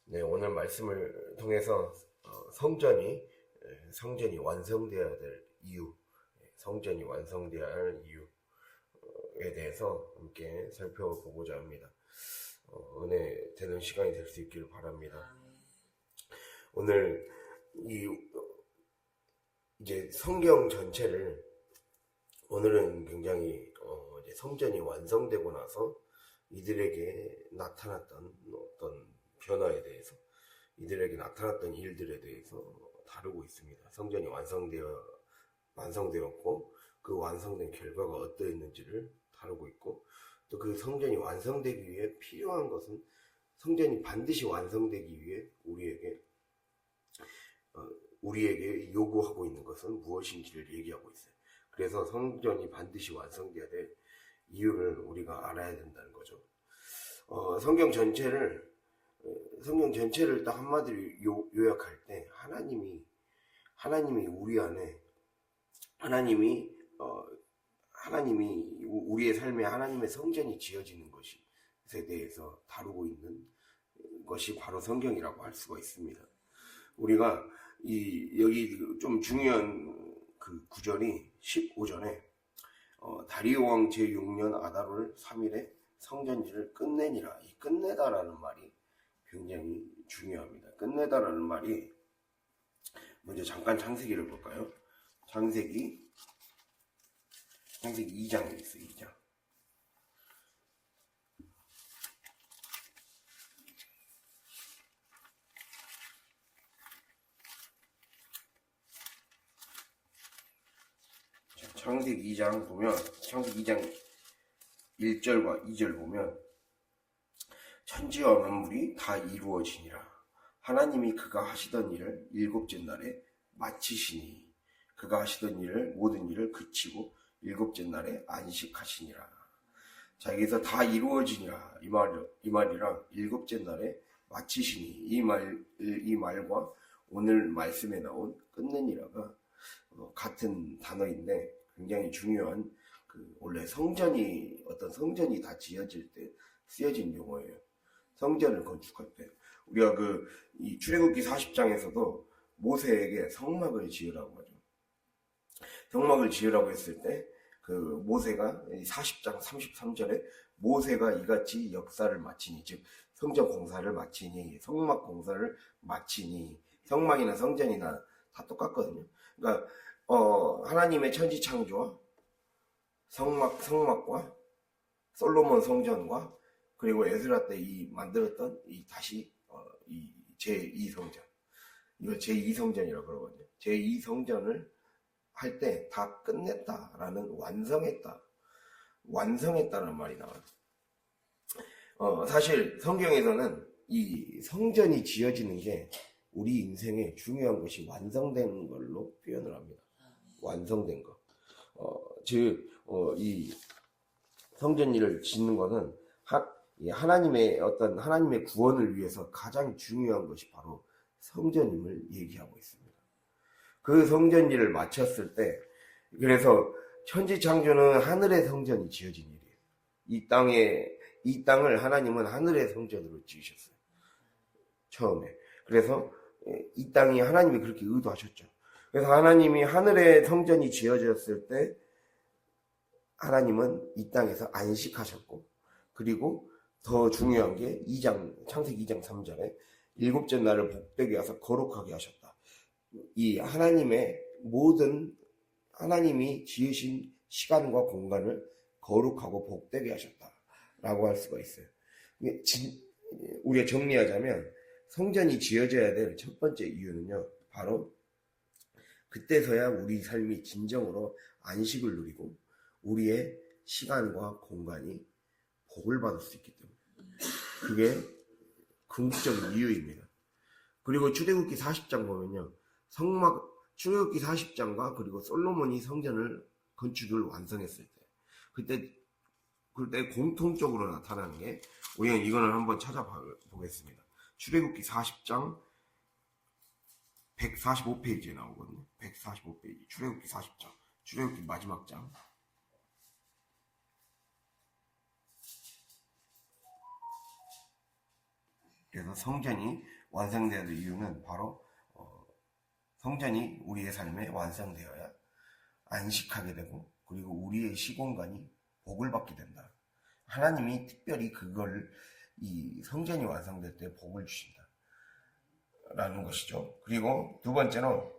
네, 오늘 말씀을 통해서 성전이 완성되어야 될 이유, 성전이 완성되어야 할 이유에 대해서 함께 살펴보고자 합니다. 은혜 되는 시간이 될 수 있기를 바랍니다. 오늘 이제 성경 전체를 오늘은 굉장히 이제 성전이 완성되고 나서 이들에게 나타났던 어떤 변화에 대해서, 이들에게 나타났던 일들에 대해서 다루고 있습니다. 성전이 완성되었고 그 완성된 결과가 어떠했는지를 다루고 있고, 또 그 성전이 완성되기 위해 필요한 것은, 성전이 반드시 완성되기 위해 우리에게 요구하고 있는 것은 무엇인지를 얘기하고 있어요. 그래서 성전이 반드시 완성되어야 될 이유를 우리가 알아야 된다는 거죠. 성경 전체를 딱 한마디로 요약할 때 하나님이 우리 안에, 하나님이 우리의 삶에 하나님의 성전이 지어지는 것에 대해서 다루고 있는 것이 바로 성경이라고 할 수가 있습니다. 우리가 여기 좀 중요한 그 구절이 15절에 다리오 왕 제6년 아달월 3일에 성전일을 끝내니라. 이 끝내다라는 말이 굉장히 중요합니다. 끝내다라는 말이, 먼저 잠깐 창세기를 볼까요? 창세기 2장에 있어요. 2장. 창세기 2장 보면, 창세기 2장 1절과 2절 보면, 천지와 만물이 다 이루어지니라. 하나님이 그가 하시던 일을 일곱째 날에 마치시니, 그가 하시던 일을, 모든 일을 그치고 일곱째 날에 안식하시니라. 자, 여기서 다 이루어지니라 이 말이랑 일곱째 날에 마치시니, 이 말과 오늘 말씀에 나온 끝내니라가 같은 단어인데 굉장히 중요한, 원래 어떤 성전이 다 지어질 때 쓰여진 용어예요. 성전을 건축할 때. 우리가 이 출애굽기 40장에서도 모세에게 성막을 지으라고 하죠. 성막을 지으라고 했을 때, 모세가 40장 33절에 모세가 이같이 역사를 마치니, 즉 성전 공사를 마치니, 성막 공사를 마치니, 성막이나 성전이나 다 똑같거든요. 그러니까 하나님의 천지 창조와 성막과 솔로몬 성전과, 그리고 에스라 때 만들었던 다시 이 제2성전, 이걸 제2성전이라고 그러거든요. 제2성전을 할 때 다 끝냈다라는, 완성했다는 말이 나와요. 사실 성경에서는 이 성전이 지어지는 게 우리 인생에 중요한 것이 완성된 걸로 표현을 합니다. 완성된 거. 이 성전 일을 짓는 것은 하나님의 구원을 위해서 가장 중요한 것이 바로 성전임을 얘기하고 있습니다. 그 성전 일을 마쳤을 때, 그래서 천지 창조는 하늘의 성전이 지어진 일이에요. 이 땅을 하나님은 하늘의 성전으로 지으셨어요. 처음에. 그래서 이 땅이 하나님이 그렇게 의도하셨죠. 그래서 하나님이 하늘의 성전이 지어졌을 때 하나님은 이 땅에서 안식하셨고, 그리고 더 중요한 게 창세기 2장 3절에 일곱째 날을 복되게 하사 거룩하게 하셨다. 이 하나님이 지으신 시간과 공간을 거룩하고 복되게 하셨다라고 할 수가 있어요. 우리가 정리하자면, 성전이 지어져야 될 첫 번째 이유는요, 바로 그때서야 우리 삶이 진정으로 안식을 누리고 우리의 시간과 공간이 복을 받을 수 있기 때문에, 그게 궁극적인 이유입니다. 그리고 출애굽기 40장 보면요, 출애굽기 40장과 그리고 솔로몬이 성전을 건축을 완성했을 때, 그때 공통적으로 나타나는 게, 우리는 이거는 한번 찾아보겠습니다. 출애굽기 40장 145페이지에 나오거든요. 145페이지. 출애굽기 40장. 출애굽기 마지막 장. 그래서 성전이 완성되어야 될 이유는 바로 성전이 우리의 삶에 완성되어야 안식하게 되고, 그리고 우리의 시공간이 복을 받게 된다. 하나님이 특별히 그걸 이 성전이 완성될 때 복을 주신다 라는 것이죠. 그리고 두 번째는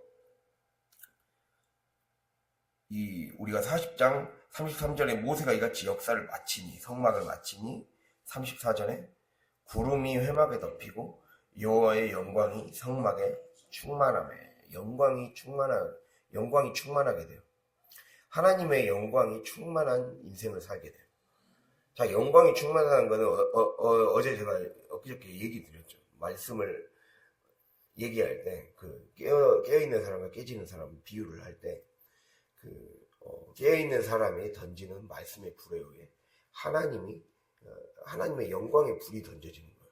우리가 40장 33절에 모세가 이같이 역사를 마치니, 성막을 마치니, 34절에 구름이 회막에 덮이고 여호와의 영광이 성막에 충만하매, 영광이 충만하게 돼요. 하나님의 영광이 충만한 인생을 살게 돼요. 자, 영광이 충만하다는 것은 어제 제가 엊그저께 얘기 드렸죠. 말씀을 얘기할 때 깨어있는 사람과 깨지는 사람 비유를 할 때 깨어있는 사람이 던지는 말씀의 불에 의해 하나님의 영광의 불이 던져지는 거예요.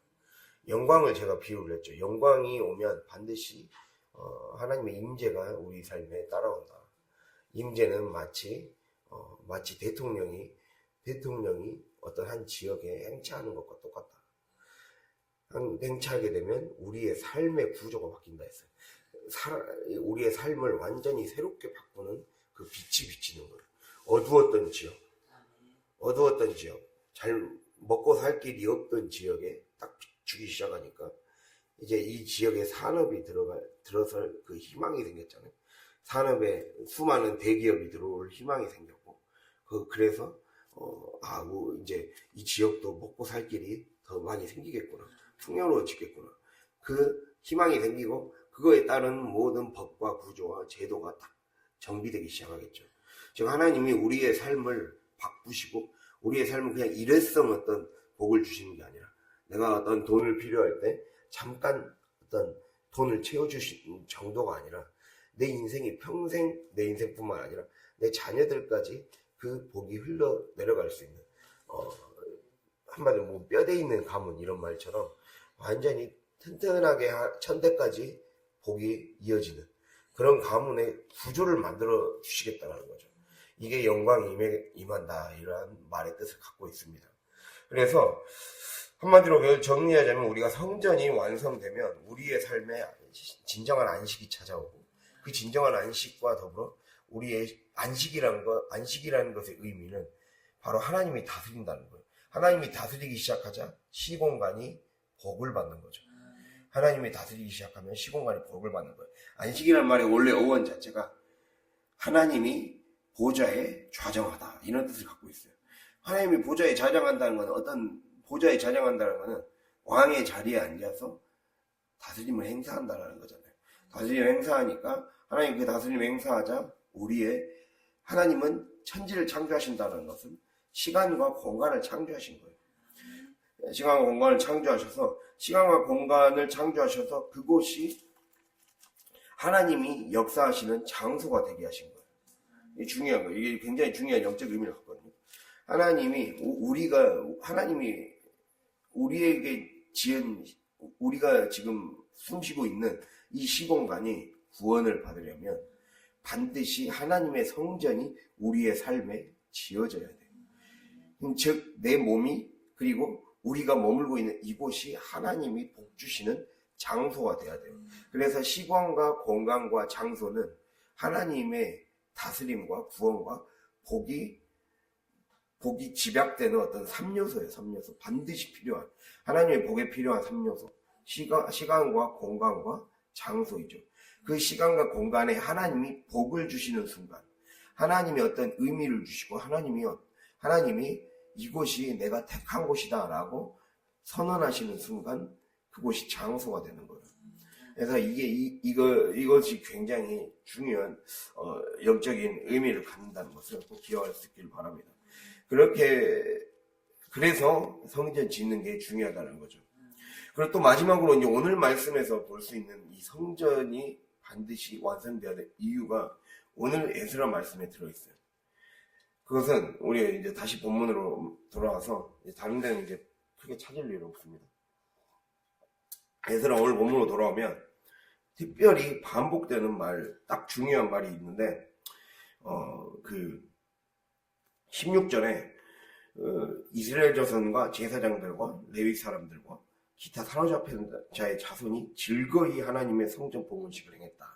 영광을 제가 비유를 했죠. 영광이 오면 반드시 하나님의 임재가 우리 삶에 따라온다. 임재는 마치 대통령이 어떤 한 지역에 행차하는 것과 똑같다. 행차하게 되면 우리의 삶의 구조가 바뀐다 했어요. 우리의 삶을 완전히 새롭게 바꾸는 그 빛이 비치는 거예요. 어두웠던 지역, 잘 먹고 살 길이 없던 지역에 딱 비추기 시작하니까 이제 이 지역에 산업이 들어설 그 희망이 생겼잖아요. 산업에 수많은 대기업이 들어올 희망이 생겼고, 그래서 이제 이 지역도 먹고 살 길이 더 많이 생기겠구나, 풍요로워지겠구나, 그 희망이 생기고 그거에 따른 모든 법과 구조와 제도가 딱 정비되기 시작하겠죠. 즉 하나님이 우리의 삶을 바꾸시고, 우리의 삶은 그냥 일회성 어떤 복을 주시는 게 아니라, 내가 어떤 돈을 필요할 때 잠깐 어떤 돈을 채워주시는 정도가 아니라, 내 인생이 평생, 내 인생뿐만 아니라 내 자녀들까지 그 복이 흘러 내려갈 수 있는, 한마디로 뭐 뼈대 있는 가문 이런 말처럼 완전히 튼튼하게 천대까지 복이 이어지는 그런 가문의 구조를 만들어 주시겠다는 거죠. 이게 영광이 임한다, 이러한 말의 뜻을 갖고 있습니다. 그래서 한마디로 정리하자면, 우리가 성전이 완성되면 우리의 삶에 진정한 안식이 찾아오고, 그 진정한 안식과 더불어 우리의 안식이라는 것의 의미는 바로 하나님이 다스린다는 거예요. 하나님이 다스리기 시작하자 시공간이 복을 받는 거죠. 하나님이 다스리기 시작하면 시공간이 복을 받는 거예요. 안식이라는 말의 원래 어원 자체가 하나님이 보좌에 좌정하다, 이런 뜻을 갖고 있어요. 하나님이 보좌에 좌정한다는 것은 왕의 자리에 앉아서 다스림을 행사한다는 거잖아요. 다스림을 행사하니까 하나님 그 다스림을 행사하자 하나님은 천지를 창조하신다는 것은 시간과 공간을 창조하신 거예요. 시간과 공간을 창조하셔서 그곳이 하나님이 역사하시는 장소가 되게 하신 거예요. 이게 중요한 거예요. 이게 굉장히 중요한 영적 의미를 갖거든요. 하나님이 우리에게 지은, 우리가 지금 숨쉬고 있는 이 시공간이 구원을 받으려면 반드시 하나님의 성전이 우리의 삶에 지어져야 돼요. 즉 내 몸이, 그리고 우리가 머물고 있는 이곳이 하나님이 복 주시는 장소가 돼야 돼요. 그래서 시간과 공간과 장소는 하나님의 다스림과 구원과 복이 집약되는 어떤 3요소예요. 3요소. 반드시 필요한, 하나님의 복에 필요한 3요소. 시간과 공간과 장소이죠. 그 시간과 공간에 하나님이 복을 주시는 순간, 하나님이 어떤 의미를 주시고, 하나님이 이곳이 내가 택한 곳이다 라고 선언하시는 순간, 그곳이 장소가 되는 거예요. 그래서 이것이 굉장히 중요한 영적인 의미를 갖는다는 것을 꼭 기억할 수 있기를 바랍니다. 그래서 성전 짓는 게 중요하다는 거죠. 그리고 또 마지막으로 이제 오늘 말씀에서 볼 수 있는 이 성전이 반드시 완성되어야 될 이유가 오늘 에스라 말씀에 들어있어요. 그것은 우리 이제 다시 본문으로 돌아와서 다른 데는 이제 크게 찾을 일이 없습니다. 에스라 오늘 본문으로 돌아오면 특별히 반복되는 딱 중요한 말이 있는데, 16절에 이스라엘 자손과 제사장들과 레위 사람들과 기타 사로잡힌 자의 자손이 즐거이 하나님의 성전 봉헌식을 행했다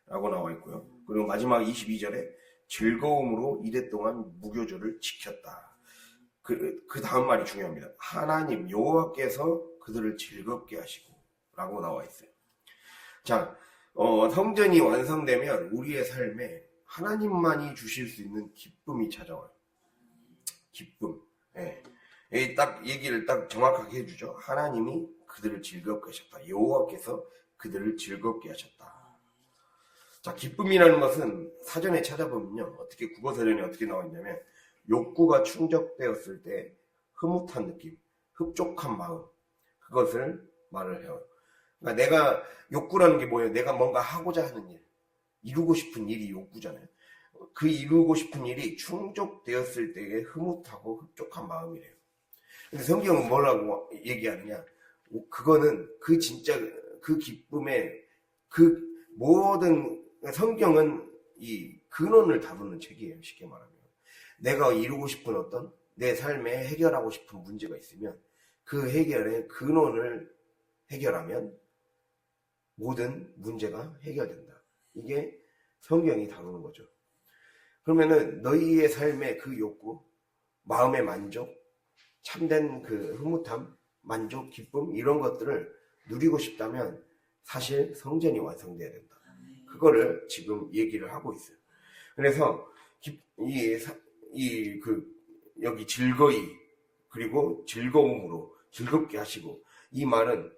라고 나와 있고요. 그리고 마지막 22절에 즐거움으로 이래 동안 무교절을 지켰다. 그 다음 말이 중요합니다. 하나님 여호와께서 그들을 즐겁게 하시고 라고 나와 있어요. 자, 성전이 완성되면 우리의 삶에 하나님만이 주실 수 있는 기쁨이 찾아와요. 기쁨. 예. 딱 얘기를 딱 정확하게 해주죠. 하나님이 그들을 즐겁게 하셨다. 여호와께서 그들을 즐겁게 하셨다. 자, 기쁨이라는 것은 사전에 찾아보면요. 어떻게 국어사전에 어떻게 나와 있냐면 욕구가 충족되었을 때 흐뭇한 느낌, 흡족한 마음, 그것을 말을 해요. 그러니까 내가 욕구라는 게 뭐예요? 내가 뭔가 하고자 하는 일, 이루고 싶은 일이 욕구잖아요. 그 이루고 싶은 일이 충족되었을 때의 흐뭇하고 흡족한 마음이래요. 근데 성경은 뭐라고 얘기하느냐? 그거는 그 진짜 그 기쁨의 그 모든 성경은 이 근원을 다루는 책이에요. 쉽게 말하면 내가 이루고 싶은 어떤 내 삶에 해결하고 싶은 문제가 있으면 그 해결의 근원을 해결하면 모든 문제가 해결된다. 이게 성경이 다루는 거죠. 그러면은 너희의 삶의 그 욕구, 마음의 만족, 참된 그 흐뭇함, 만족, 기쁨 이런 것들을 누리고 싶다면 사실 성전이 완성돼야 된다. 그거를 지금 얘기를 하고 있어요. 그래서 여기 즐거이 그리고 즐거움으로 즐겁게 하시고 이 말의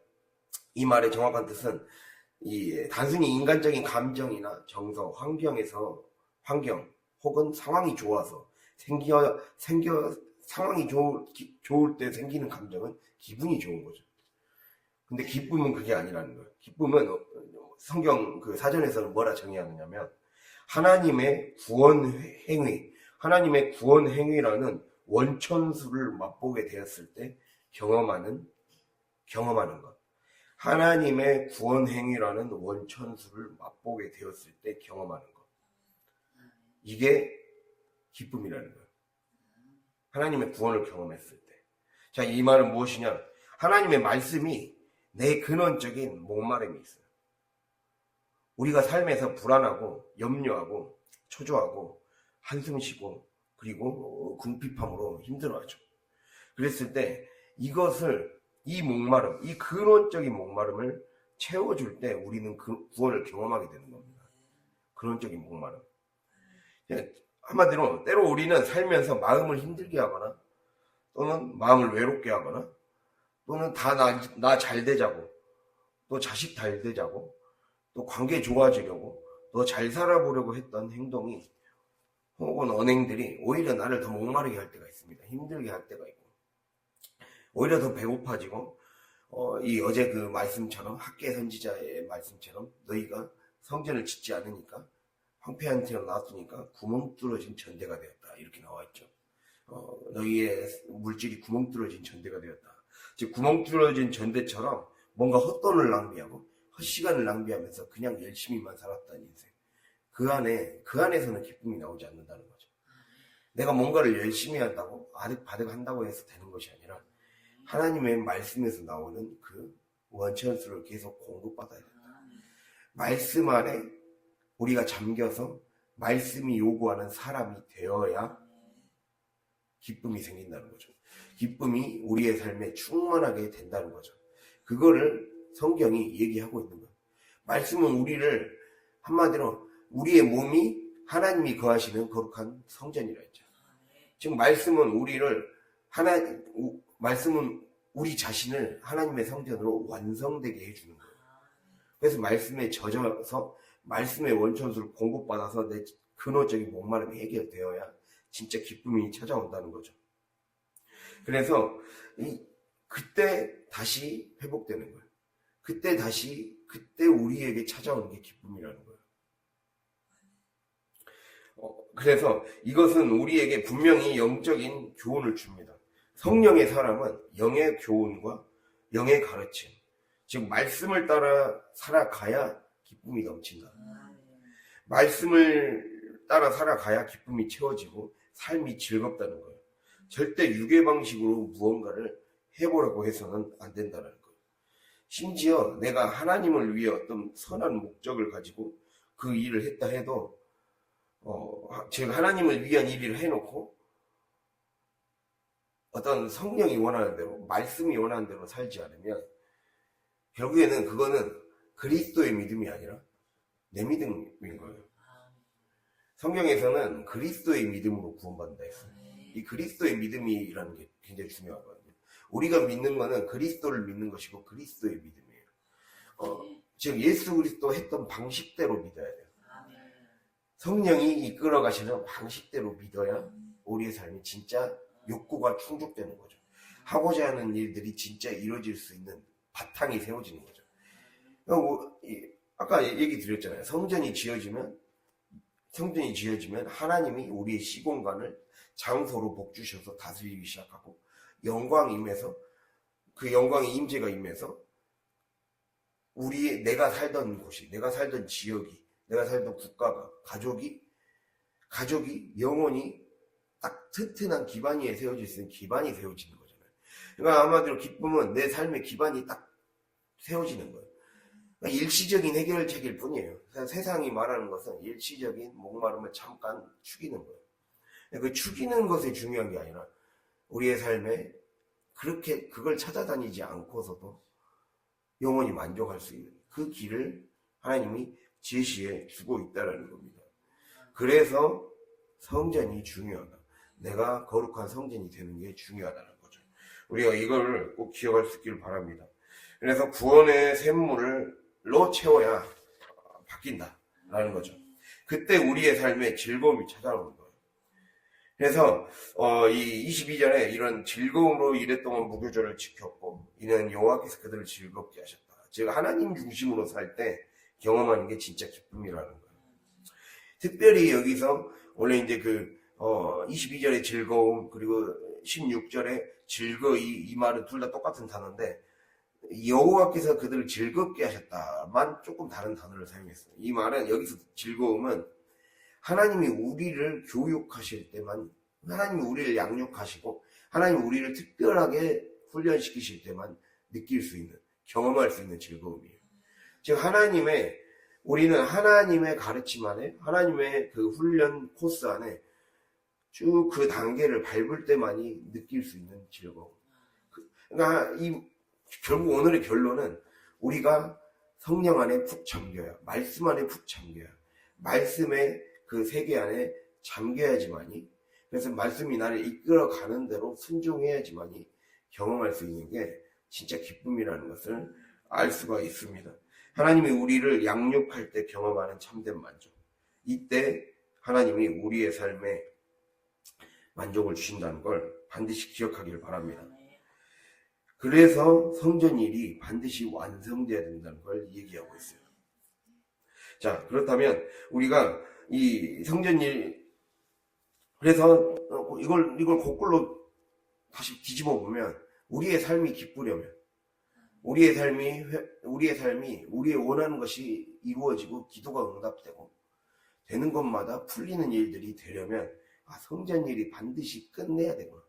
정확한 뜻은 단순히 인간적인 감정이나 정서, 환경 혹은 상황이 좋아서 상황이 좋을 때 생기는 감정은 기분이 좋은 거죠. 근데 기쁨은 그게 아니라는 거예요. 기쁨은 성경 그 사전에서는 뭐라 정의하느냐면 하나님의 구원 행위라는 원천수를 맛보게 되었을 때 경험하는 것. 하나님의 구원 행위라는 원천수를 맛보게 되었을 때 경험하는 것. 이게 기쁨이라는 거예요. 하나님의 구원을 경험했을 때. 자, 이 말은 무엇이냐? 하나님의 말씀이 내 근원적인 목마름이 있어요. 우리가 삶에서 불안하고 염려하고 초조하고 한숨 쉬고 그리고 궁핍함으로 힘들어하죠. 그랬을 때 이 목마름, 이 근원적인 목마름을 채워줄 때 우리는 그 구원을 경험하게 되는 겁니다. 근원적인 목마름. 한마디로 때로 우리는 살면서 마음을 힘들게 하거나 또는 마음을 외롭게 하거나 또는 다 나 잘 되자고 또 자식 잘 되자고 또 관계 좋아지려고 더 잘 살아보려고 했던 행동이 혹은 언행들이 오히려 나를 더 목마르게 할 때가 있습니다. 힘들게 할 때가 있고 오히려 더 배고파지고 어제 그 말씀처럼 학계 선지자의 말씀처럼 너희가 성전을 짓지 않으니까 황폐한 태로 놔두니까 구멍 뚫어진 전대가 되었다. 이렇게 나와있죠. 너희의 물질이 구멍 뚫어진 전대가 되었다. 즉 구멍 뚫어진 전대처럼 뭔가 헛돈을 낭비하고 헛시간을 낭비하면서 그냥 열심히만 살았다는 인생. 그 안에서는 기쁨이 나오지 않는다는 거죠. 내가 뭔가를 열심히 한다고 아득바득 한다고 해서 되는 것이 아니라 하나님의 말씀에서 나오는 그 원천수를 계속 공급받아야 된다. 말씀 안에 우리가 잠겨서 말씀이 요구하는 사람이 되어야 기쁨이 생긴다는 거죠. 기쁨이 우리의 삶에 충만하게 된다는 거죠. 그거를 성경이 얘기하고 있는 거예요. 말씀은 우리를 한마디로 우리의 몸이 하나님이 거하시는 거룩한 성전이라 했죠. 즉 말씀은 우리 자신을 하나님의 성전으로 완성되게 해주는 거예요. 그래서 말씀에 젖어서 말씀의 원천수를 공급받아서 내 근원적인 목마름이 해결되어야 진짜 기쁨이 찾아온다는 거죠. 그래서 그때 다시 회복되는 거예요. 그때 우리에게 찾아오는 게 기쁨이라는 거예요. 그래서 이것은 우리에게 분명히 영적인 교훈을 줍니다. 성령의 사람은 영의 교훈과 영의 가르침, 즉 말씀을 따라 살아가야 기쁨이 넘친다. 말씀을 따라 살아가야 기쁨이 채워지고 삶이 즐겁다는 거예요. 절대 유괴 방식으로 무언가를 해보려고 해서는 안 된다는 거예요. 심지어 내가 하나님을 위해 어떤 선한 목적을 가지고 그 일을 했다 해도 즉 하나님을 위한 일을 해놓고 어떤 성령이 원하는 대로, 말씀이 원하는 대로 살지 않으면 결국에는 그거는 그리스도의 믿음이 아니라 내 믿음인 거예요. 성경에서는 그리스도의 믿음으로 구원받는다 했어요. 이 그리스도의 믿음이라는 게 굉장히 중요하거든요. 우리가 믿는 거는 그리스도를 믿는 것이고 그리스도의 믿음이에요. 즉 예수 그리스도 했던 방식대로 믿어야 돼요. 성령이 이끌어 가시는 방식대로 믿어야 우리의 삶이 진짜 욕구가 충족되는 거죠. 하고자 하는 일들이 진짜 이루어질 수 있는 바탕이 세워지는 거죠. 아까 얘기 드렸잖아요. 성전이 지어지면 하나님이 우리의 시공간을 장소로 복주셔서 다스리기 시작하고 영광이 임해서 그 영광의 임재가 임해서 내가 살던 곳이, 내가 살던 지역이, 내가 살던 국가가, 가족이 영원히 딱 튼튼한 기반 위에 세워질 수 있는 기반이 세워지는 거잖아요. 그러니까 한마디로 기쁨은 내 삶의 기반이 딱 세워지는 거예요. 그러니까 일시적인 해결책일 뿐이에요. 세상이 말하는 것은 일시적인 목마름을 잠깐 축이는 거예요. 그 축이는 것이 중요한 게 아니라 우리의 삶에 그렇게 그걸 찾아다니지 않고서도 영원히 만족할 수 있는 그 길을 하나님이 제시해 주고 있다는 겁니다. 그래서 성전이 중요하다. 내가 거룩한 성전이 되는 게 중요하다는 거죠. 우리가 이걸 꼭 기억할 수 있기를 바랍니다. 그래서 구원의 샘물로 채워야 바뀐다라는 거죠. 그때 우리의 삶에 즐거움이 찾아오는 거예요. 그래서 이 22절에 이런 즐거움으로 이랫동안 무교절을 지켰고 이는 여호와께서 그들을 즐겁게 하셨다. 즉 하나님 중심으로 살 때 경험하는 게 진짜 기쁨이라는 거예요. 특별히 여기서 원래 이제 22절의 즐거움 그리고 16절의 즐거이 이 말은 둘 다 똑같은 단어인데 여호와께서 그들을 즐겁게 하셨다만 조금 다른 단어를 사용했어요. 이 말은 여기서 즐거움은 하나님이 우리를 교육하실 때만, 하나님이 우리를 양육하시고 하나님이 우리를 특별하게 훈련시키실 때만 느낄 수 있는, 경험할 수 있는 즐거움이에요. 즉 우리는 하나님의 가르침 안에, 하나님의 그 훈련 코스 안에 쭉 그 단계를 밟을 때만이 느낄 수 있는 즐거움. 그러니까 결국 오늘의 결론은 우리가 성령 안에 푹 잠겨야, 말씀 안에 푹 잠겨야, 말씀의 그 세계 안에 잠겨야지만이, 그래서 말씀이 나를 이끌어가는 대로 순종해야지만이 경험할 수 있는 게 진짜 기쁨이라는 것을 알 수가 있습니다. 하나님이 우리를 양육할 때 경험하는 참된 만족. 이때 하나님이 우리의 삶에 만족을 주신다는 걸 반드시 기억하기를 바랍니다. 그래서 성전일이 반드시 완성되어야 된다는 걸 얘기하고 있어요. 자, 그렇다면 우리가 이 성전일, 그래서 이걸 거꾸로 다시 뒤집어 보면 우리의 삶이 기쁘려면, 우리의 삶이 우리의 원하는 것이 이루어지고 기도가 응답되고 되는 것마다 풀리는 일들이 되려면 성전일이 반드시 끝내야 되구나.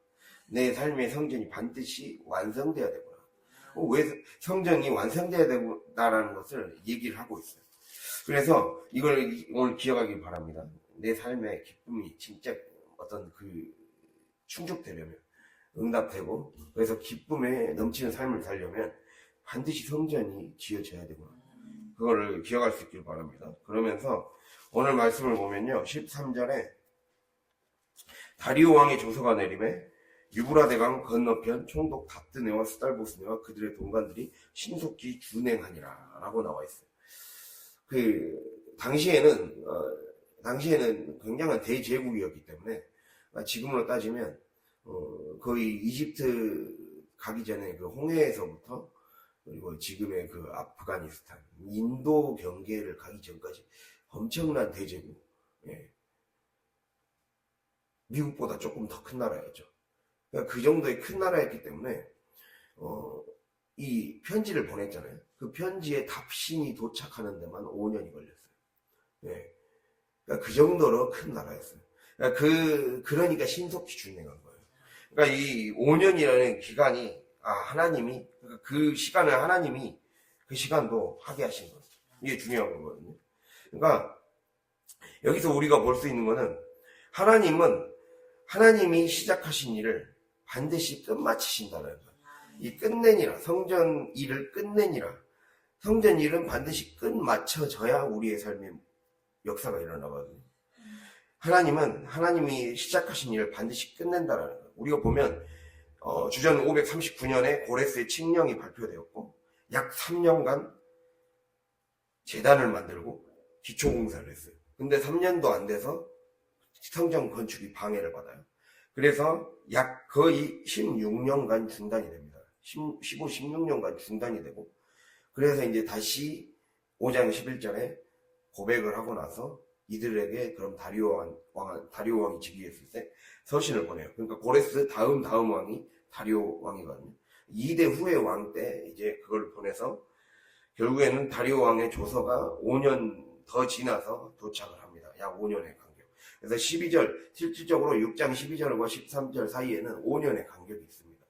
내 삶의 성전이 반드시 완성돼야 되구나. 왜 성전이 완성돼야 되구나라는 것을 얘기를 하고 있어요. 그래서 이걸 오늘 기억하기 바랍니다. 내 삶의 기쁨이 진짜 어떤 충족되려면, 응답되고, 그래서 기쁨에 넘치는 삶을 살려면 반드시 성전이 지어져야 되구나. 그거를 기억할 수 있길 바랍니다. 그러면서 오늘 말씀을 보면요, 13절에 다리오 왕의 조서가 내림에 유브라데강 건너편 총독 다뜨네와 스달보스네와 그들의 동관들이 신속히 준행하니라 라고 나와 있어요. 당시에는 굉장한 대제국이었기 때문에 지금으로 따지면 거의 이집트 가기 전에 그 홍해에서부터 그리고 지금의 그 아프가니스탄, 인도 경계를 가기 전까지 엄청난 대제국, 미국보다 조금 더 큰 나라였죠. 그러니까 그 정도의 큰 나라였기 때문에 이 편지를 보냈잖아요. 그 편지의 답신이 도착하는 데만 5년이 걸렸어요. 그러니까 그 정도로 큰 나라였어요. 그러니까 신속히 준행한 거예요. 그러니까 이 5년이라는 기간이 하나님이, 그 시간을 하나님이 그 시간도 하게 하신 거예요. 이게 중요한 거거든요. 그러니까 여기서 우리가 볼 수 있는 거는 하나님이 시작하신 일을 반드시 끝마치신다는 거예요. 이 끝내니라, 성전 일을 끝내니라. 성전 일은 반드시 끝마쳐져야 우리의 삶의 역사가 일어나거든요. 하나님이 시작하신 일을 반드시 끝낸다는 거예요. 우리가 보면 주전 539년에 고레스의 칙령이 발표되었고 약 3년간 제단을 만들고 기초공사를 했어요. 근데 3년도 안 돼서 성전 건축이 방해를 받아요. 그래서 약 거의 16년간 중단이 됩니다. 16년간 중단이 되고, 그래서 이제 다시 5장 11절에 고백을 하고 나서 이들에게 그럼 다리오 왕이 즉위했을 때 서신을 보내요. 그러니까 고레스 다음 왕이 다리오 왕이거든요. 2대 후의 왕 때 이제 그걸 보내서 결국에는 다리오 왕의 조서가 5년 더 지나서 도착을 합니다. 약 5년의 간격. 그래서 실질적으로 6장 12절과 13절 사이에는 5년의 간격이 있습니다.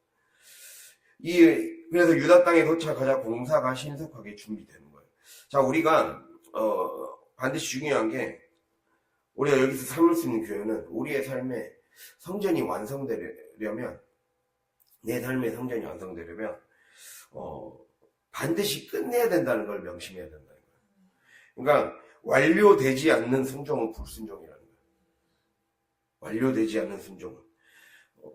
그래서 유다 땅에 도착하자 공사가 신속하게 준비되는 거예요. 자, 우리가 반드시 중요한 게 우리가 여기서 삼을 수 있는 교훈은 우리의 삶에 성전이 완성되려면, 내 삶의 성전이 완성되려면 반드시 끝내야 된다는 걸 명심해야 된다는 거예요. 그러니까 완료되지 않는 순종은 불순종이라는 거예요. 완료되지 않는 순종은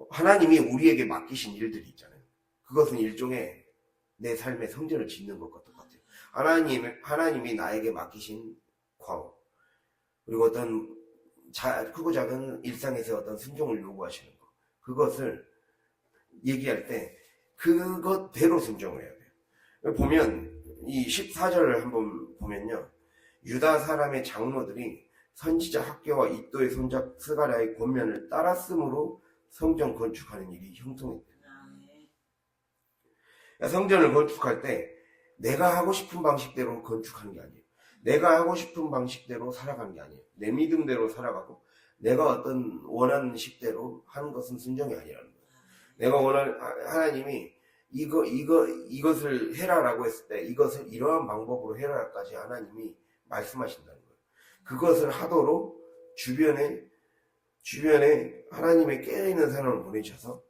하나님이 우리에게 맡기신 일들이 있잖아요. 그것은 일종의 내 삶의 성전을 짓는 것과 똑같아요. 하나님이 나에게 맡기신 과업, 그리고 어떤 크고 작은 일상에서 어떤 순종을 요구하시는 것, 그것을 얘기할 때 그것대로 순종을 해야 돼요. 보면 이 14절을 한번 보면요, 유다 사람의 장로들이 선지자 학교와 이도의 손자 스가랴의 권면을 따랐으므로 성전 건축하는 일이 형통했대요. 성전을 건축할 때 내가 하고 싶은 방식대로 건축하는 게 아니에요. 내가 하고 싶은 방식대로 살아가는 게 아니에요. 내 믿음대로 살아가고 내가 어떤 원하는 식대로 하는 것은 순종이 아니라는 거예요. 내가 원하는, 하나님이 이것을 해라라고 했을 때 이것을 이러한 방법으로 해라까지 하나님이 말씀하신다는 거예요. 그것을 하도록 주변에 하나님의 깨어있는 사람을 보내셔서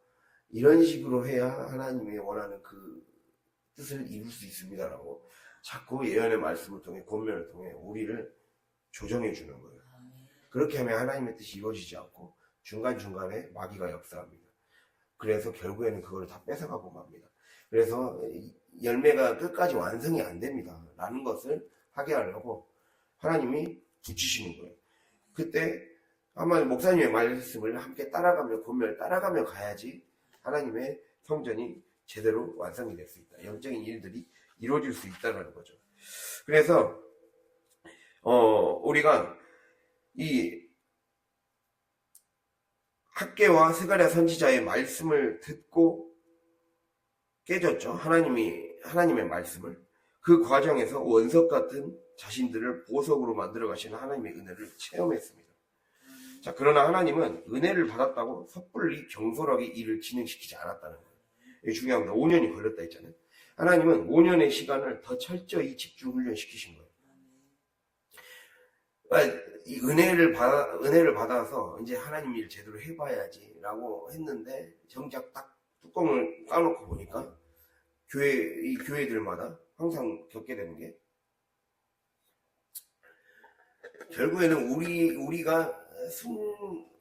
이런 식으로 해야 하나님이 원하는 그 뜻을 이룰 수 있습니다라고 자꾸 예언의 말씀을 통해, 권면을 통해 우리를 조정해 주는 거예요. 그렇게 하면 하나님의 뜻이 이루어지지 않고 중간중간에 마귀가 역사합니다. 그래서 결국에는 그걸 다 뺏어가고 맙니다. 그래서 열매가 끝까지 완성이 안 됩니다 라는 것을 하게 하려고 하나님이 붙이시는 거예요. 그때 아마 목사님의 말씀을 함께 따라가며, 권면을 따라가며 가야지 하나님의 성전이 제대로 완성이 될 수 있다. 영적인 일들이 이루어질 수 있다는 거죠. 그래서 우리가 이 학개와 스가랴 선지자의 말씀을 듣고 깨졌죠. 하나님의 말씀을. 그 과정에서 원석 같은 자신들을 보석으로 만들어 가시는 하나님의 은혜를 체험했습니다. 자, 그러나 하나님은 은혜를 받았다고 섣불리 경솔하게 일을 진행시키지 않았다는 거예요. 이게 중요합니다. 5년이 걸렸다 했잖아요. 하나님은 5년의 시간을 더 철저히 집중 훈련시키신 거예요. 이 은혜를 받아서 이제 하나님 일 제대로 해봐야지 라고 했는데, 정작 딱 뚜껑을 까놓고 보니까 이 교회들마다 항상 겪게 되는 게, 결국에는 우리가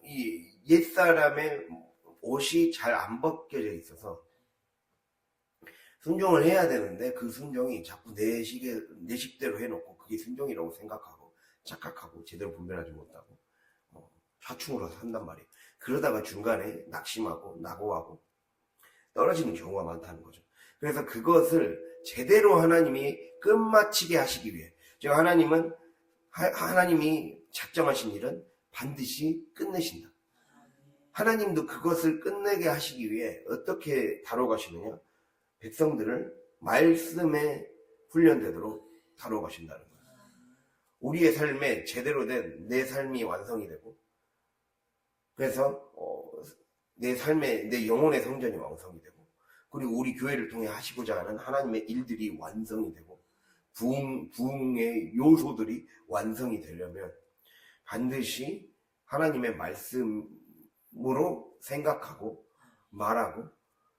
이 옛사람의 옷이 잘 안 벗겨져 있어서 순종을 해야 되는데, 그 순종이 자꾸 내 식대로 해놓고 그게 순종이라고 생각하고 착각하고 제대로 분별하지 못하고 좌충으로 한단 말이에요. 그러다가 중간에 낙심하고 낙오하고 떨어지는 경우가 많다는 거죠. 그래서 그것을 제대로 하나님이 끝마치게 하시기 위해, 즉 하나님이 작정하신 일은 반드시 끝내신다. 하나님도 그것을 끝내게 하시기 위해 어떻게 다뤄가시느냐? 백성들을 말씀에 훈련되도록 다뤄가신다는 거예요. 우리의 삶에 제대로 된 내 삶이 완성이 되고, 그래서 내 영혼의 성전이 완성이 되고, 그리고 우리 교회를 통해 하시고자 하는 하나님의 일들이 완성이 되고, 부흥의 요소들이 완성이 되려면 반드시 하나님의 말씀으로 생각하고 말하고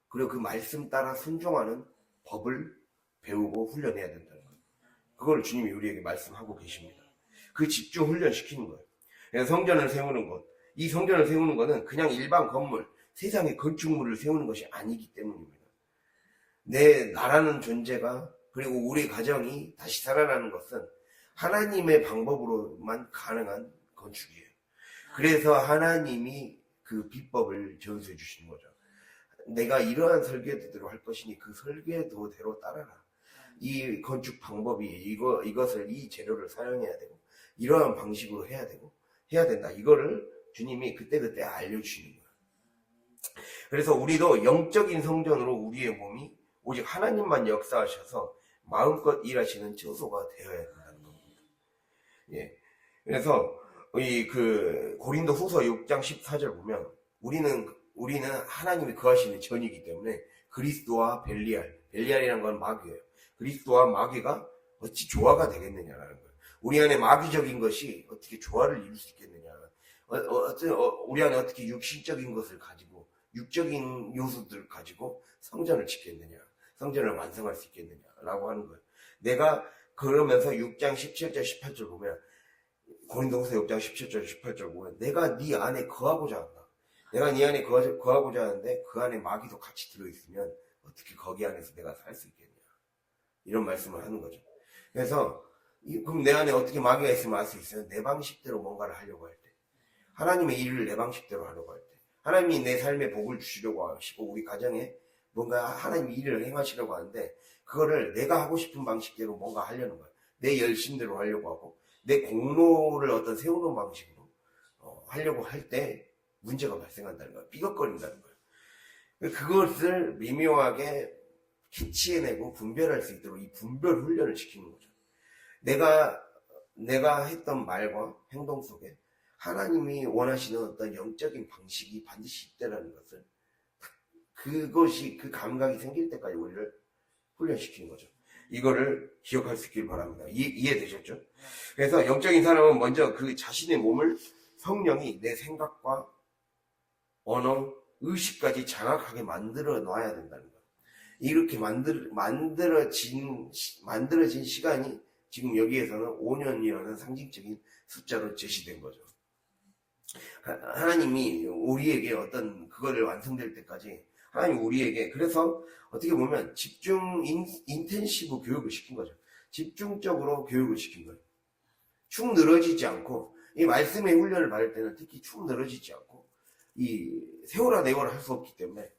그리고 그 말씀 따라 순종하는 법을 배우고 훈련해야 된다는 거예요. 그걸 주님이 우리에게 말씀하고 계십니다. 그 집중 훈련시키는 거예요. 그래서 성전을 세우는 것, 이 성전을 세우는 것은 그냥 일반 건물, 세상의 건축물을 세우는 것이 아니기 때문입니다. 내 나라는 존재가 그리고 우리 가정이 다시 살아나는 것은 하나님의 방법으로만 가능한 건축이에요. 그래서 하나님이 그 비법을 전수해 주시는 거죠. 내가 이러한 설계도대로 할 것이니 그 설계도대로 따라라. 이 건축 방법이 이것을 이 재료를 사용해야 되고 이러한 방식으로 해야 되고 해야 된다. 이거를 주님이 그때그때 알려주시는 거예요. 그래서 우리도 영적인 성전으로 우리의 몸이 오직 하나님만 역사하셔서 마음껏 일하시는 처소가 되어야 된다는 겁니다. 예. 그래서 이 고린도 후서 6장 14절 보면 우리는 하나님이 거하시는 전이기 때문에 그리스도와 벨리알이라는 건 마귀예요. 그리스도와 마귀가 어찌 조화가 되겠느냐라는 거예요. 우리 안에 마귀적인 것이 어떻게 조화를 이룰 수 있겠느냐. 우리 안에 어떻게 육신적인 것을 가지고 육적인 요소들을 가지고 성전을 짓겠느냐. 성전을 완성할 수 있겠느냐라고 하는 거예요. 내가 그러면서 6장 17절 18절 보면 고린도후서 6장 17절 18절 보면 내가 네 안에 거하고자 한다. 내가 네 안에 거하고자 하는데 그 안에 마귀도 같이 들어있으면 어떻게 거기 안에서 내가 살 수 있겠냐. 이런 말씀을 하는 거죠. 그래서 그럼 내 안에 어떻게 마귀가 있으면 알 수 있어요? 내 방식대로 뭔가를 하려고 할 때. 하나님의 일을 내 방식대로 하려고 할 때. 하나님이 내 삶에 복을 주시려고 하시고 우리 가정에 뭔가 하나님이 일을 행하시려고 하는데 그거를 내가 하고 싶은 방식대로 뭔가 하려는 거예요. 내 열심대로 하려고 하고 내 공로를 어떤 세우는 방식으로 하려고 할 때 문제가 발생한다는 거예요. 삐걱거린다는 거예요. 그것을 미묘하게 캐치해내고 분별할 수 있도록 이 분별 훈련을 시키는 거죠. 내가 했던 말과 행동 속에 하나님이 원하시는 어떤 영적인 방식이 반드시 있다는 것을 그것이 그 감각이 생길 때까지 우리를 훈련시키는 거죠. 이거를 기억할 수 있길 바랍니다. 이해되셨죠? 그래서 영적인 사람은 먼저 그 자신의 몸을 성령이 내 생각과 언어, 의식까지 장악하게 만들어 놔야 된다는 거예요. 이렇게 만들어진 시간이 지금 여기에서는 5년이라는 상징적인 숫자로 제시된 거죠. 하나님이 우리에게 어떤 그거를 완성될 때까지 하나님 우리에게 그래서 어떻게 보면 집중 인텐시브 교육을 시킨 거죠. 집중적으로 교육을 시킨 거예요. 축 늘어지지 않고 이 말씀의 훈련을 받을 때는 특히 축 늘어지지 않고 이 세워라 내워라 할 수 없기 때문에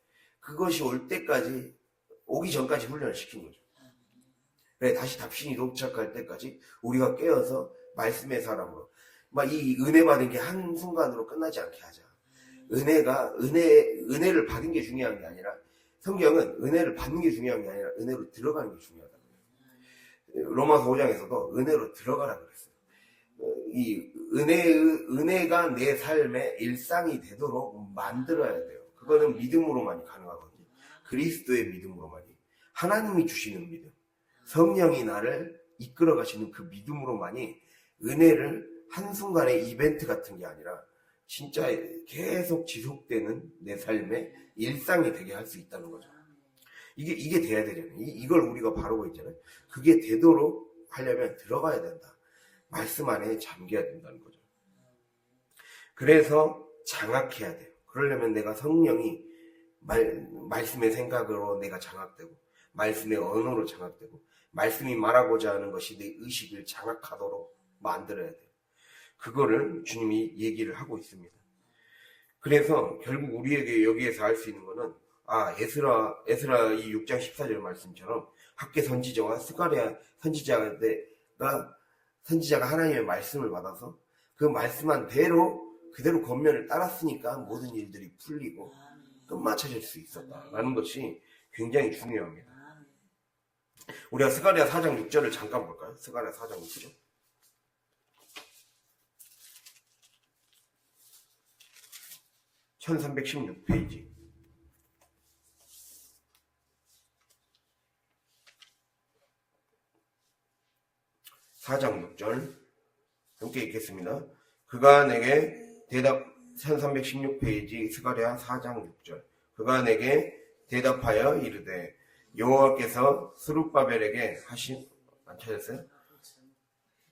그것이 올 때까지 오기 전까지 훈련을 시킨 거죠. 그래 다시 답신이 도착할 때까지 우리가 깨어서 말씀의 사람으로 막 이 은혜 받은 게 한순간으로 끝나지 않게 하자. 은혜를 받은 게 중요한 게 아니라 성경은 은혜를 받는 게 중요한 게 아니라 은혜로 들어가는 게 중요하다고 해요. 로마서 5장에서도 은혜로 들어가라 그랬어요. 이 은혜가 내 삶의 일상이 되도록 만들어야 돼요. 그거는 믿음으로만이 가능하거든요. 그리스도의 믿음으로만이. 하나님이 주시는 믿음. 성령이 나를 이끌어 가시는 그 믿음으로만이 은혜를 한순간의 이벤트 같은 게 아니라 진짜 계속 지속되는 내 삶의 일상이 되게 할 수 있다는 거죠. 이게 돼야 되잖아요. 이걸 우리가 바르고 있잖아요. 그게 되도록 하려면 들어가야 된다. 말씀 안에 잠겨야 된다는 거죠. 그래서 장악해야 돼요. 그러려면 내가 성령이 말씀의 생각으로 내가 장악되고 말씀의 언어로 장악되고 말씀이 말하고자 하는 것이 내 의식을 장악하도록 만들어야 돼요. 그거를 주님이 얘기를 하고 있습니다. 그래서 결국 우리에게 여기에서 알 수 있는 거는 에스라 이 6장 14절 말씀처럼 학계 선지자와 스가랴 선지자가 하나님의 말씀을 받아서 그 말씀한 대로 그대로 권면을 따랐으니까 모든 일들이 풀리고 끝마쳐질 수 있었다라는 것이 굉장히 중요합니다. 우리가 스가랴 4장 6절을 잠깐 볼까요? 스가랴 4장 6절. 1316페이지. 4장 6절 함께 읽겠습니다. 그가 내게 대답 1316페이지 스가랴 4장 6절 그가 내게 대답하여 이르되 여호와께서 스룹바벨에게 하신 안 찾았어요?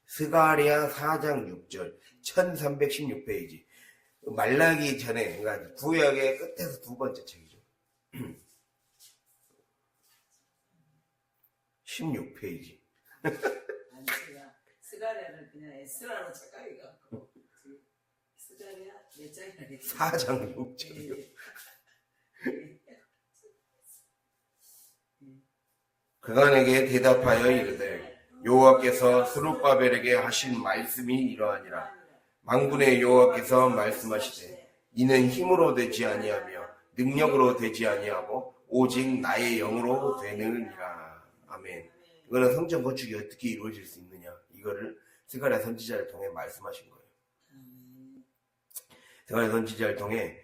스가랴 4장 6절 1316페이지 말라기 전에 그러니까 구약의 끝에서 두 번째 책이죠. 16페이지 스가랴를 그냥 에스라로 착각해갖고 스가랴 몇 장이나 4장 6절이요. 그가 내게 대답하여 이르되 여호와께서 스룹바벨에게 하신 말씀이 이러하니라. 만군의 여호와께서 말씀하시되 이는 힘으로 되지 아니하며 능력으로 되지 아니하고 오직 나의 영으로 되느니라. 아멘. 이거는 성전 건축이 어떻게 이루어질 수 있느냐, 이거를 스가랴 선지자를 통해 말씀하신 거예요. 스가랴 선지자를 통해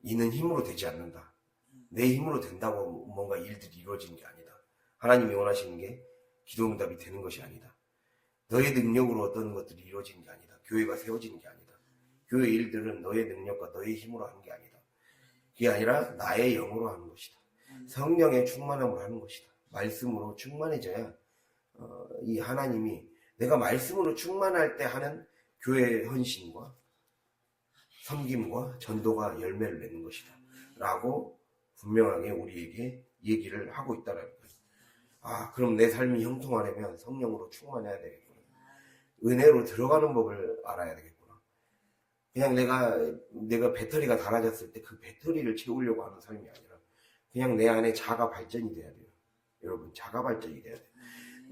이는 힘으로 되지 않는다. 내 힘으로 된다고 뭔가 일들이 이루어지는 게 아니다. 하나님이 원하시는 게 기도응답이 되는 것이 아니다. 너의 능력으로 어떤 것들이 이루어지는 게 아니다. 교회가 세워지는 게 아니다. 교회 일들은 너의 능력과 너의 힘으로 하는 게 아니다. 그게 아니라 나의 영으로 하는 것이다. 성령의 충만함으로 하는 것이다. 말씀으로 충만해져야 이 하나님이 내가 말씀으로 충만할 때 하는 교회의 헌신과 섬김과 전도가 열매를 맺는 것이다 라고 분명하게 우리에게 얘기를 하고 있다는 거예요. 아, 그럼 내 삶이 형통하려면 성령으로 충만해야 되겠구나. 은혜로 들어가는 법을 알아야 되겠구나. 그냥 내가 배터리가 닳아졌을 때 그 배터리를 채우려고 하는 삶이 아니라 그냥 내 안에 자가 발전이 돼야 돼요. 여러분, 자가 발전이 돼야 돼요.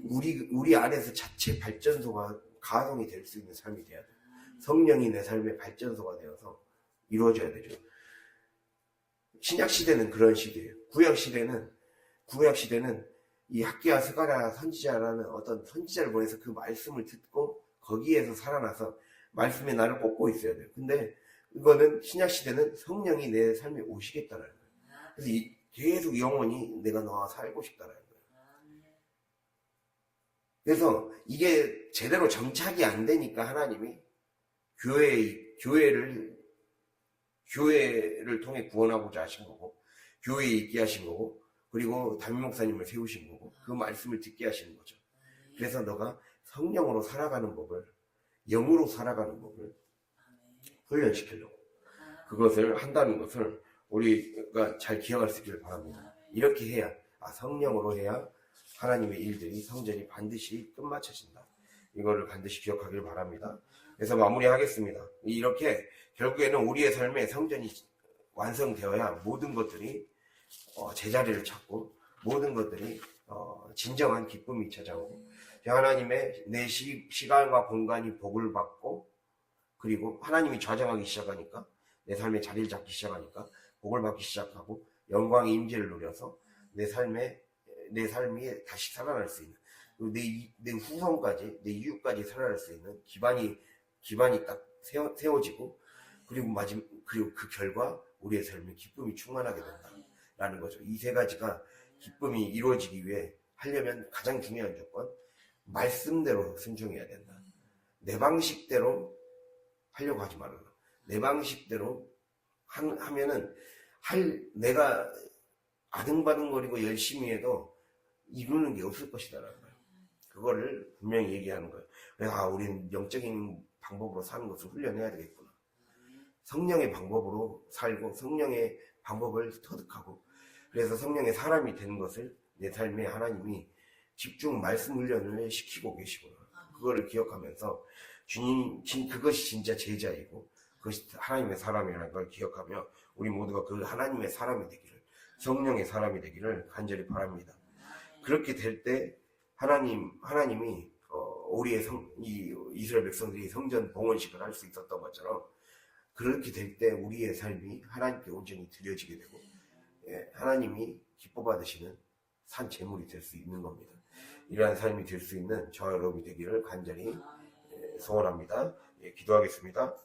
우리 안에서 자체 발전소가 가동이 될 수 있는 삶이 돼야 돼요. 성령이 내 삶의 발전소가 되어서 이루어져야 되죠. 신약 시대는 그런 시대예요. 구약 시대는 이 학기야 스가랴 선지자라는 어떤 선지자를 보내서 그 말씀을 듣고 거기에서 살아나서 말씀에 나를 꽂고 있어야 돼요. 근데 이거는 신약 시대는 성령이 내 삶에 오시겠다는 거예요. 그래서 계속 영원히 내가 너와 살고 싶다는 거예요. 그래서 이게 제대로 정착이 안 되니까 하나님이 교회를 통해 구원하고자 하신 거고, 교회에 있게 하신 거고, 그리고 담임 목사님을 세우신 거고, 그 말씀을 듣게 하시는 거죠. 그래서 너가 성령으로 살아가는 법을, 영으로 살아가는 법을 훈련시키려고 그것을 한다는 것을 우리가 잘 기억할 수 있기를 바랍니다. 이렇게 해야, 성령으로 해야 하나님의 일들이, 성전이 반드시 끝마쳐진다. 이거를 반드시 기억하기를 바랍니다. 그래서 마무리하겠습니다. 이렇게 결국에는 우리의 삶에 성전이 완성되어야 모든 것들이 제자리를 찾고, 모든 것들이 진정한 기쁨이 찾아오고, 하나님의 내 시간과 공간이 복을 받고, 그리고 하나님이 좌정하기 시작하니까, 내 삶에 자리를 잡기 시작하니까 복을 받기 시작하고, 영광의 임재를 누려서 내 삶이 다시 살아날 수 있는, 내 후손까지, 내 이웃까지 살아날 수 있는 기반이 딱 세워지고, 그리고 그 결과 우리의 삶에 기쁨이 충만하게 된다라는 거죠. 이 세 가지가 기쁨이 이루어지기 위해 하려면 가장 중요한 조건, 말씀대로 순종해야 된다. 내 방식대로 하려고 하지 말아라. 내 방식대로 하면은 내가 아등바등거리고 열심히 해도 이루는 게 없을 것이다라는 거예요. 그거를 분명히 얘기하는 거예요. 그래서 우리는 영적인 방법으로 사는 것을 훈련해야 되겠구나. 성령의 방법으로 살고 성령의 방법을 터득하고, 그래서 성령의 사람이 되는 것을 내 삶에 하나님이 집중 말씀 훈련을 시키고 계시구나. 그거를 기억하면서 그것이 진짜 제자이고 그것이 하나님의 사람이라는 걸 기억하며 우리 모두가 그 하나님의 사람이 되기를, 성령의 사람이 되기를 간절히 바랍니다. 그렇게 될 때 하나님이 우리의 이스라엘 백성들이 성전 봉헌식을 할 수 있었던 것처럼, 그렇게 될 때 우리의 삶이 하나님께 온전히 드려지게 되고, 하나님이 기뻐 받으시는 산 제물이 될 수 있는 겁니다. 이러한 삶이 될 수 있는 저와 여러분이 되기를 간절히 소원합니다. 기도하겠습니다.